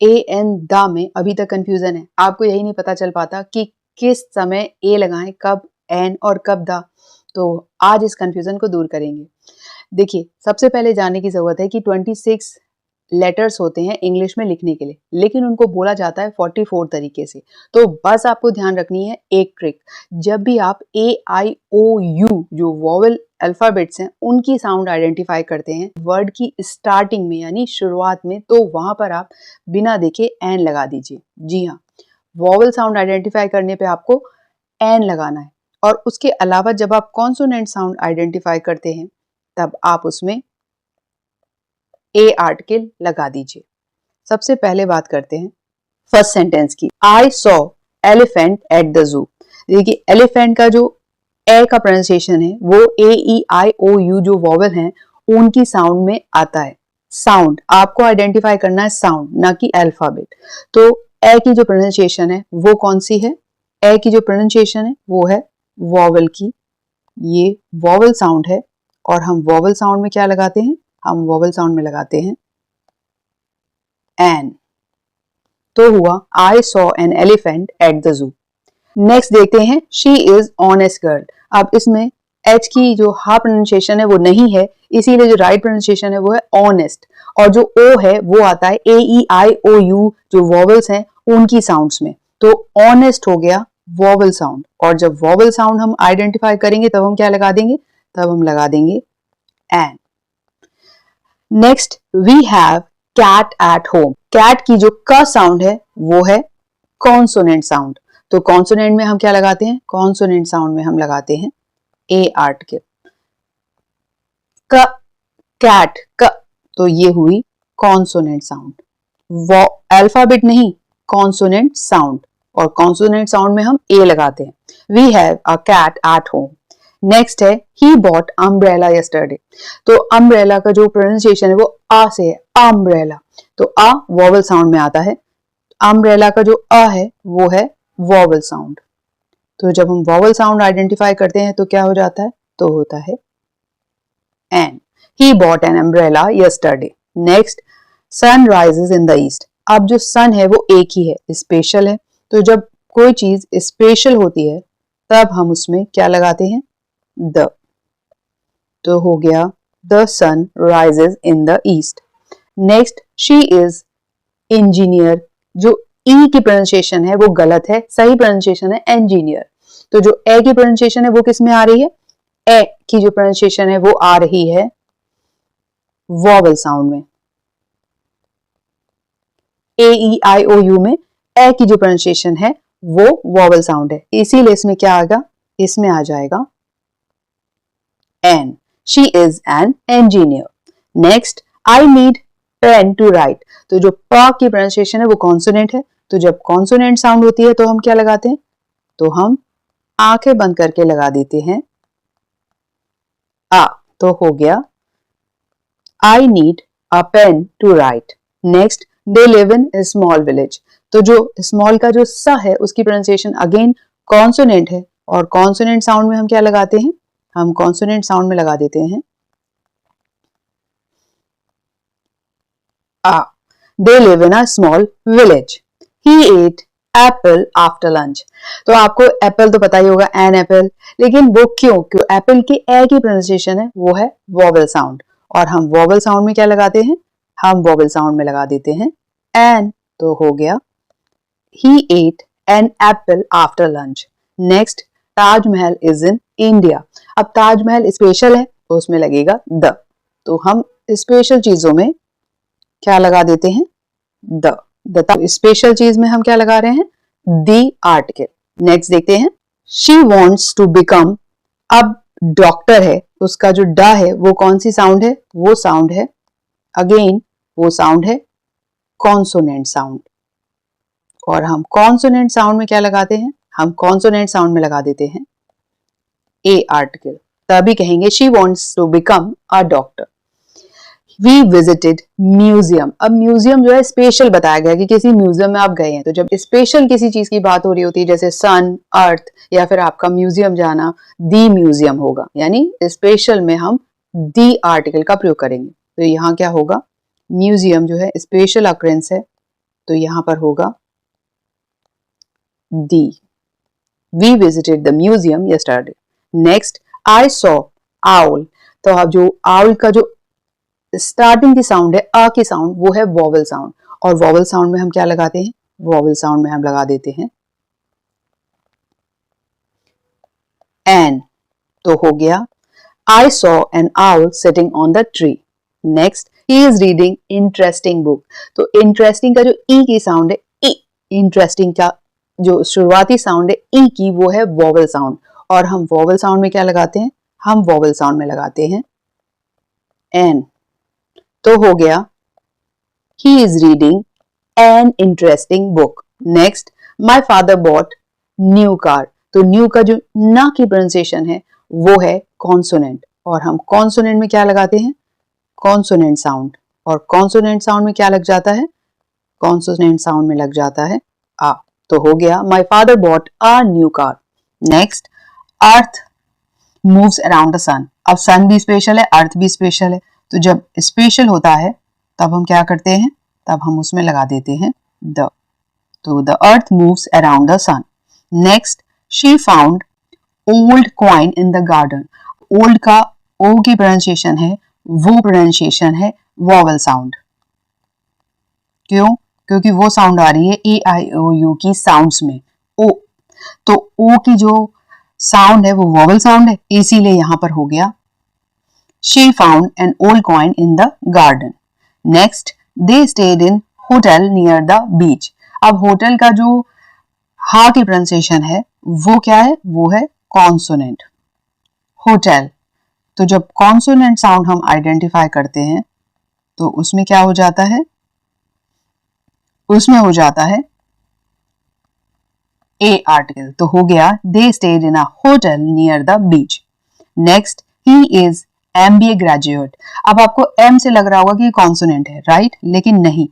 A N दा में अभी तक कंफ्यूजन है, आपको यही नहीं पता चल पाता कि किस समय ए लगाएं, कब एन और कब दा। तो आज इस कंफ्यूजन को दूर करेंगे। देखिए, सबसे पहले जानने की जरूरत है कि 26 लेटर्स होते हैं इंग्लिश में लिखने के लिए, लेकिन उनको बोला जाता है 44 तरीके से। तो बस आपको ध्यान रखनी है एक ट्रिक, जब भी आप ए आई ओ यू जो वोवेल अल्फाबेट्स हैं उनकी साउंड आइडेंटिफाई करते हैं वर्ड की स्टार्टिंग में यानी शुरुआत में, तो वहां पर आप बिना देखे एन लगा दीजिए। जी हाँ, वोवेल साउंड आइडेंटिफाई करने पे आपको एन लगाना है। और उसके अलावा जब आप कॉन्सोनेंट साउंड आइडेंटिफाई करते हैं तब आप उसमें ए आर्टिकल लगा दीजिए। सबसे पहले बात करते हैं फर्स्ट सेंटेंस की। I saw elephant at the zoo. देखिए, एलिफेंट का जो ए का प्रोनाउंसिएशन है वो ए ई आई ओ यू जो वॉवेल हैं उनकी साउंड में आता है। साउंड आपको आइडेंटिफाई करना है, साउंड ना कि अल्फाबेट। तो ए की जो प्रोनाउंसिएशन है वो कौन सी है? ए की जो प्रोनाउंसिएशन है वो है वॉवेल की, ये वॉवेल साउंड है। और हम वॉवेल साउंड में क्या लगाते हैं? हम वॉवेल साउंड में लगाते हैं एन। तो हुआ I saw an elephant at the zoo. Next देखते हैं शी इज ऑनेस्ट गर्ल। अब इसमें एच की जो हा प्रोनाउंसिएशन है वो नहीं है, इसीलिए जो राइट प्रोनाउंसिएशन है वो है ऑनेस्ट। और जो ओ है वो आता है ए ई आई ओ यू जो वॉवेल्स हैं उनकी साउंड्स में। तो ऑनेस्ट हो गया वॉवेल साउंड। और जब वॉवेल साउंड हम आइडेंटिफाई करेंगे तब हम क्या लगा देंगे? तब हम लगा देंगे an. Next we have cat at home. Cat की जो क साउंड है वो है कॉन्सोनेंट साउंड। तो कॉन्सोनेंट में हम क्या लगाते हैं? कॉन्सोनेंट साउंड में हम लगाते हैं ए आर्टिकल। क, कैट, क, तो ये हुई कॉन्सोनेंट साउंड। वो अल्फाबेट नहीं, कॉन्सोनेंट साउंड। और कॉन्सोनेंट साउंड में हम ए लगाते हैं। We have a cat at home. Next है ही बॉट अम्ब्रेला यस्टरडे। तो अम्ब्रेला का जो प्रोनाउंसिएशन है वो आ से है, अम्ब्रेला। तो आ वॉवेल साउंड में आता है। अम्ब्रेला का जो अ है वो है वॉवेल साउंड। तो जब हम वॉवेल साउंड आइडेंटिफाई करते हैं तो क्या हो जाता है? तो होता है an. He bought an umbrella yesterday. Next sun rises in the east. अब जो सन है वो एक ही है, स्पेशल है। तो जब कोई चीज स्पेशल होती है तब हम उसमें क्या लगाते हैं? द। तो हो गया the sun rises in the east. Next she is engineer. जो ई की प्रोनाउंसिएशन है वो गलत है, सही प्रोनाउंसिएशन है इंजीनियर। तो जो ए की प्रोनाउंसिएशन है वो किस में आ रही है? ए की जो प्रोनाउंसिएशन है वो आ रही है वॉवेल साउंड में। ए ई आई ओ यू में ए की जो प्रोनाउंसिएशन है वो वॉवेल साउंड है, इसीलिए इसमें क्या आएगा? इसमें आ जाएगा an. She is an engineer. Next I need pen to write. तो जो प की प्रोनाउंसिएशन है वो कॉन्सोनेंट है। तो जब कॉन्सोनेंट साउंड होती है तो हम क्या लगाते हैं? तो हम आंखें बंद करके लगा देते हैं आ। तो हो गया I need a pen to write. Next they live in a small village. तो जो स्मॉल का जो स है उसकी प्रोनाउंसिएशन अगेन कॉन्सोनेंट है। और कॉन्सोनेंट साउंड में हम क्या लगाते हैं? हम कॉन्सोनेंट साउंड में लगा देते हैं a. They live in a small village. He ate apple after lunch. तो आपको एप्पल तो पता ही होगा, एन एप्पल। लेकिन वो क्यों? एप्पल की ए की प्रोनाउंसिएशन है वो है वॉवेल साउंड। और हम वॉवेल साउंड में क्या लगाते हैं? हम वॉवेल साउंड में लगा देते हैं एन। तो हो गया he ate an apple after lunch. Next Taj Mahal is in India. अब ताजमहल स्पेशल है तो उसमें लगेगा द। तो हम स्पेशल चीजों में क्या लगा देते हैं? द। स्पेशल चीज में हम क्या लगा रहे हैं? दी आर्टिकल। नेक्स्ट देखते हैं शी वॉन्ट्स टू बिकम। अब डॉक्टर है, उसका जो ड है वो कौन सी साउंड है? वो साउंड है अगेन, वो साउंड है कॉन्सोनेंट साउंड। और हम कॉन्सोनेंट साउंड में क्या लगाते हैं? हम कॉन्सोनेंट साउंड में लगा देते हैं ए आर्टिकल। तभी कहेंगे she wants to become a doctor. We visited museum. अब म्यूजियम जो है स्पेशल बताया गया कि किसी म्यूजियम में आप गए हैं। तो जब स्पेशल किसी चीज की बात हो रही होती है जैसे सन, अर्थ या फिर आपका म्यूजियम जाना, दी म्यूजियम होगा। यानी स्पेशल में हम दी आर्टिकल का प्रयोग करेंगे। तो यहाँ क्या होगा? म्यूजियम जो है स्पेशल अक्रेंस है तो यहां पर होगा the. We visited the museum yesterday. Next, I saw owl. तो अब जो आउल का जो स्टार्टिंग की साउंड है, आ की साउंड, वो है वॉवल साउंड। और वॉवल साउंड में हम क्या लगाते हैं? वॉवल साउंड में हम लगा देते हैं एन। तो हो गया I saw an owl sitting on the tree. Next, he is reading interesting book. तो interesting का जो ई की साउंड है, ई, interesting का जो शुरुआती साउंड है ई की, वो है वॉवल साउंड। और हम वॉवल साउंड में क्या लगाते हैं? हम वॉवल साउंड में लगाते हैं एन। तो हो गया he is reading an interesting book. Next, my father bought new car. तो न्यू का जो ना की प्रोनाउंसिएशन है वो है कॉन्सोनेंट, और हम कॉन्सोनेंट में क्या लगाते हैं? Consonant sound. और कॉन्सोनेंट साउंड में क्या लग जाता है? कॉन्सोनेंट साउंड में लग जाता है आ। तो हो गया my father bought a new car. Next, earth moves around the sun. अब सन भी स्पेशल है, अर्थ भी स्पेशल है। तो जब स्पेशल होता है तब हम क्या करते हैं? तब हम उसमें लगा देते हैं द। तो the earth moves around the sun. Next, she found old coin in the garden. Old का ओ की प्रोनाउंसिएशन है, वो प्रोनाउंसिएशन है वॉवल साउंड। क्यों? क्योंकि वो साउंड आ रही है ए आई ओ यू की साउंड्स में, ओ। तो ओ की जो साउंड है वो वॉवल साउंड है, इसीलिए यहां पर हो गया she found an old coin in the garden. Next, they stayed in hotel near the beach. अब होटल का जो हा की प्रोनाउंसिएशन है वो क्या है? वो है कॉन्सोनेंट, होटल। तो जब कॉन्सोनेंट साउंड हम आइडेंटिफाई करते हैं तो उसमें क्या हो जाता है? उसमें हो जाता है ए आर्टिकल। तो हो गया they stayed in a hotel near the beach. Next, he is MBA graduate. अब आपको एम से लग रहा होगा कि कॉन्सोनेंट है, राइट? लेकिन नहीं,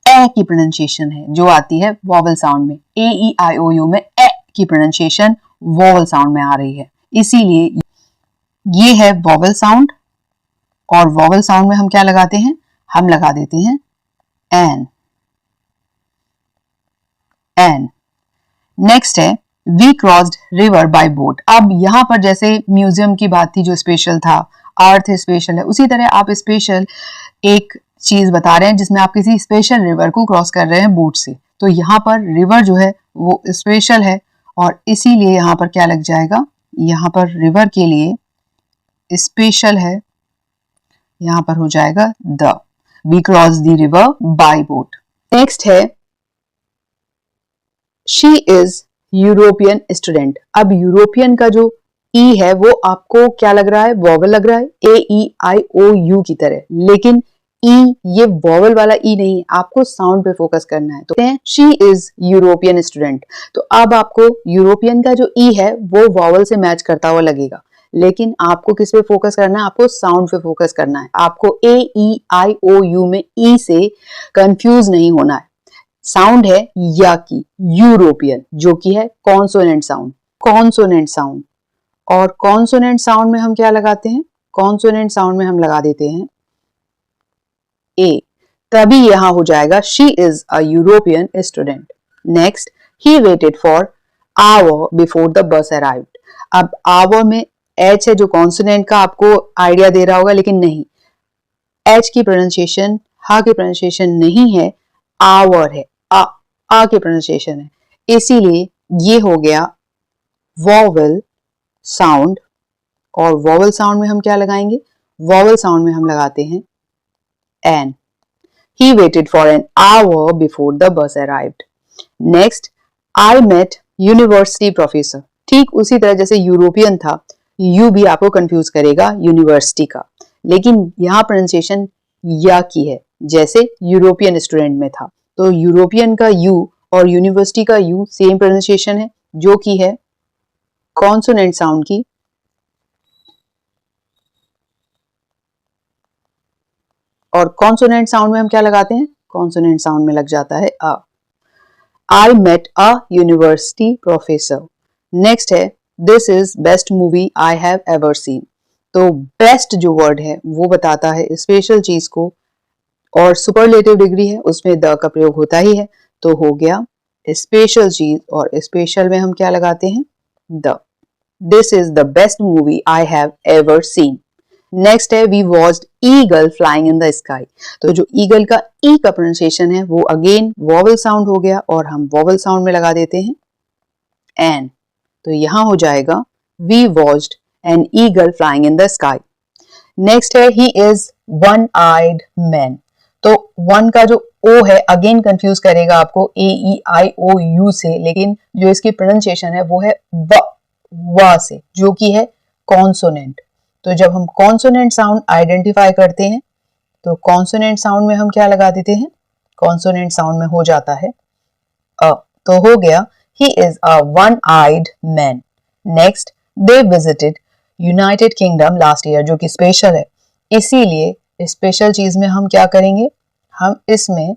ए की प्रोनाउंसिएशन है जो आती है वॉवल साउंड में। ए ई आई ओ यू में ए की प्रोनाउंसिएशन वॉवल साउंड में आ रही है, इसीलिए ये है वॉवल साउंड। और वॉवल साउंड में हम क्या लगाते हैं? हम लगा देते हैं एन, एन। नेक्स्ट है we crossed river by boat. अब यहां पर जैसे म्यूजियम की बात थी जो स्पेशल था, अर्थ स्पेशल है, उसी तरह आप स्पेशल एक चीज बता रहे हैं जिसमें आप किसी स्पेशल रिवर को क्रॉस कर रहे हैं बोट से। तो यहाँ पर रिवर जो है वो स्पेशल है और इसीलिए यहाँ पर क्या लग जाएगा? यहाँ पर रिवर के लिए स्पेशल है, यहाँ पर हो जाएगा the. We cross the river by boat. Next है शी इज यूरोपियन स्टूडेंट। अब यूरोपियन का जो ई है वो आपको क्या लग रहा है? वॉवल लग रहा है, ए ई आई ओ यू की तरह, लेकिन ई ये वॉवल वाला ई नहीं, आपको साउंड पे फोकस करना है। तो शी इज यूरोपियन स्टूडेंट। तो अब आपको यूरोपियन का जो ई है वो वॉवल से मैच करता हुआ लगेगा, लेकिन आपको किस पे फोकस करना है? आपको साउंड पे फोकस करना है। आपको ए ई आई ओ यू में ई से कंफ्यूज नहीं होना है। साउंड है या की, यूरोपियन, जो कि है कॉन्सोनेंट साउंड, कॉन्सोनेंट साउंड। और कॉन्सोनेंट साउंड में हम क्या लगाते हैं? कॉन्सोनेंट साउंड में हम लगा देते हैं ए। तभी यहां हो जाएगा she is a European student. Next, he waited for hour before the bus arrived. अब आवर में एच है जो कॉन्सोनेंट का आपको आइडिया दे रहा होगा, लेकिन नहीं, एच की प्रोनाउंसिएशन हा की प्रोनाउंसिएशन नहीं है, आवर है, आ की प्रोनाउंसिएशन है, इसीलिए ये हो गया वॉवल साउंड। और वॉवल साउंड में हम क्या लगाएंगे? वॉवल साउंड में हम लगाते हैं N. He waited for an hour before the bus arrived. Next, I met university professor. ठीक उसी तरह जैसे यूरोपियन था, यू भी आपको कंफ्यूज करेगा यूनिवर्सिटी का, लेकिन यहाँ प्रोनाउंसिएशन या की है जैसे यूरोपियन स्टूडेंट में था। तो यूरोपियन का यू और यूनिवर्सिटी का यू सेम प्रोनाउंसिएशन है, जो कि है कॉन्सोनेंट साउंड की। और कॉन्सोनेंट साउंड में हम क्या लगाते हैं? कॉन्सोनेंट साउंड में लग जाता है a. I met a university professor. Next है this is best movie I have ever seen. तो बेस्ट जो वर्ड है वो बताता है स्पेशल चीज को, और सुपरलेटिव डिग्री है उसमें द का प्रयोग होता ही है, तो हो गया स्पेशल चीज, और स्पेशल में हम क्या लगाते हैं, the. This is the best movie I have ever seen. Next है we watched eagle flying in the sky. तो जो ईगल का ई का प्रोनाउंसिएशन है वो अगेन वॉवल साउंड हो गया, और हम वॉवल साउंड में लगा देते हैं एन, तो यहां हो जाएगा we watched an eagle flying in the sky. Next है he is one eyed man. तो वन का जो ओ है अगेन कंफ्यूज करेगा आपको ए ई आई ओ यू से, लेकिन जो इसकी प्रोनाउंसिएशन है वो है व से, जो कि है कॉन्सोनेंट। तो जब हम कॉन्सोनेंट साउंड आइडेंटिफाई करते हैं तो कॉन्सोनेंट साउंड में हम क्या लगा देते हैं, कॉन्सोनेंट साउंड में हो जाता है अ, तो हो गया he is a one eyed man. Next they visited United Kingdom last year, जो कि स्पेशल है, इसीलिए स्पेशल चीज में हम क्या करेंगे, हम इसमें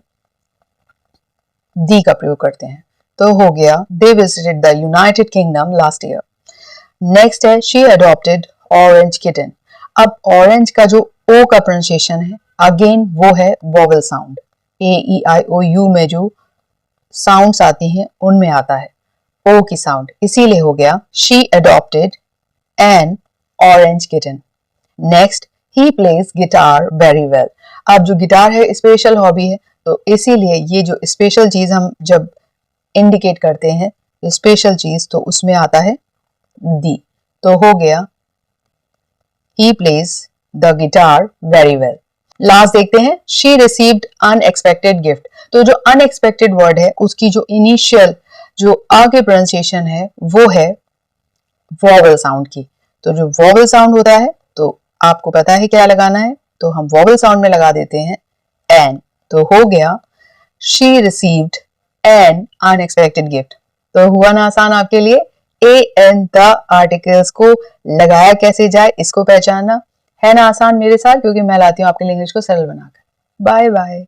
दी का प्रयोग करते हैं, तो हो गया they visited the United Kingdom last year. Next है शी अडॉप्टेड ऑरेंज किटन। अब ऑरेंज का जो ओ का प्रोनाउंसिएशन है अगेन वो है vowel sound, A E I O U में जो साउंड्स आती हैं उनमें आता है ओ की साउंड, इसीलिए हो गया she adopted N orange kitten. Next he plays guitar very well. अब जो गिटार है स्पेशल हॉबी है, तो इसीलिए ये जो स्पेशल चीज हम जब इंडिकेट करते हैं स्पेशल चीज, तो उसमें आता है दी, तो हो गया he plays the guitar very well। Last देखते हैं she received unexpected gift। तो जो unexpected वर्ड है उसकी जो इनिशियल जो आ के प्रोनाउंसिएशन है वो है वॉवल साउंड की। तो जो वॉवल साउंड होता है तो आपको पता है क्या लगाना है, तो हम वॉवल साउंड में लगा देते हैं एन, तो हो गया she received an unexpected gift। तो हुआ ना आसान आपके लिए ए एन द आर्टिकल्स को लगाया कैसे जाए इसको पहचानना, है ना आसान मेरे साथ, क्योंकि मैं लाती हूँ आपके लिए इंग्लिश को सरल बनाकर। Bye bye.